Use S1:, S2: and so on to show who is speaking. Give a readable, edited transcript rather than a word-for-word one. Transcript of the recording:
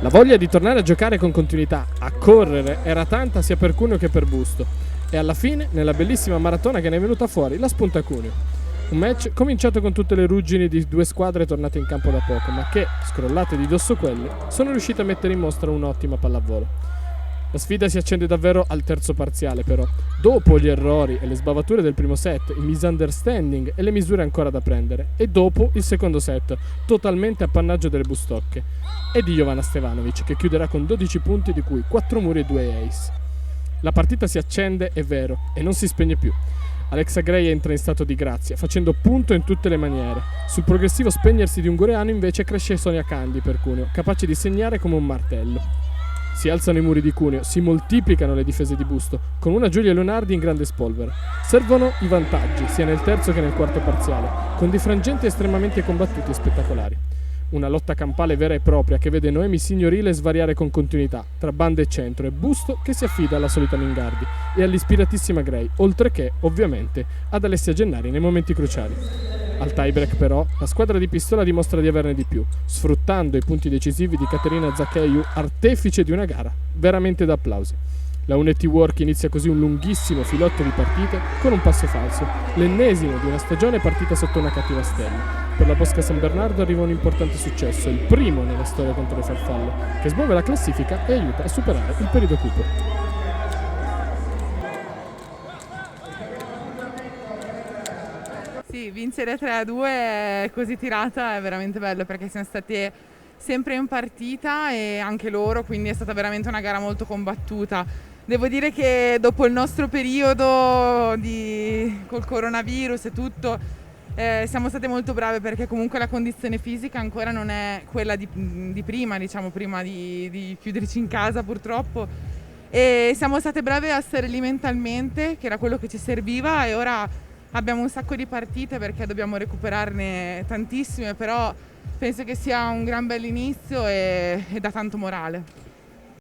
S1: La voglia di tornare a giocare con continuità, a correre, era tanta sia per Cuneo che per Busto. E alla fine, nella bellissima maratona che ne è venuta fuori, la spunta Cuneo. Un match cominciato con tutte le ruggini di due squadre tornate in campo da poco, ma che, scrollate di dosso quelle, sono riuscite a mettere in mostra un'ottima pallavolo. La sfida si accende davvero al terzo parziale, però. Dopo gli errori e le sbavature del primo set, i misunderstanding e le misure ancora da prendere. E dopo il secondo set, totalmente appannaggio delle bustocche. E di Jovana Stevanovic, che chiuderà con 12 punti, di cui 4 muri e 2 ace. La partita si accende, è vero, e non si spegne più. Alexa Gray entra in stato di grazia, facendo punto in tutte le maniere. Sul progressivo spegnersi di un coreano invece cresce Sonia Candy per Cuneo, capace di segnare come un martello. Si alzano i muri di Cuneo, si moltiplicano le difese di Busto, con una Giulia Leonardi in grande spolvero. Servono i vantaggi, sia nel terzo che nel quarto parziale, con dei frangenti estremamente combattuti e spettacolari. Una lotta campale vera e propria che vede Noemi Signorile svariare con continuità, tra banda e centro, e Busto che si affida alla solita Mingardi e all'ispiratissima Gray, oltre che, ovviamente, ad Alessia Gennari nei momenti cruciali. Al tiebreak però, la squadra di Pistola dimostra di averne di più, sfruttando i punti decisivi di Caterina Zaccheiu, artefice di una gara veramente da applausi. La Unity Work inizia così un lunghissimo filotto di partite con un passo falso, l'ennesimo di una stagione partita sotto una cattiva stella. Per la Bosca San Bernardo arriva un importante successo, il primo nella storia contro le farfalle, che smuove la classifica e aiuta a superare il periodo cupo.
S2: Sì, vincere 3-2 così tirata è veramente bello perché siamo state sempre in partita e anche loro, quindi è stata veramente una gara molto combattuta. Devo dire che dopo il nostro periodo col coronavirus e tutto siamo state molto brave perché comunque la condizione fisica ancora non è quella di prima, diciamo prima di chiuderci in casa purtroppo. E siamo state brave a stare lì mentalmente, che era quello che ci serviva, e ora abbiamo un sacco di partite perché dobbiamo recuperarne tantissime, però penso che sia un gran bell'inizio e dà tanto morale.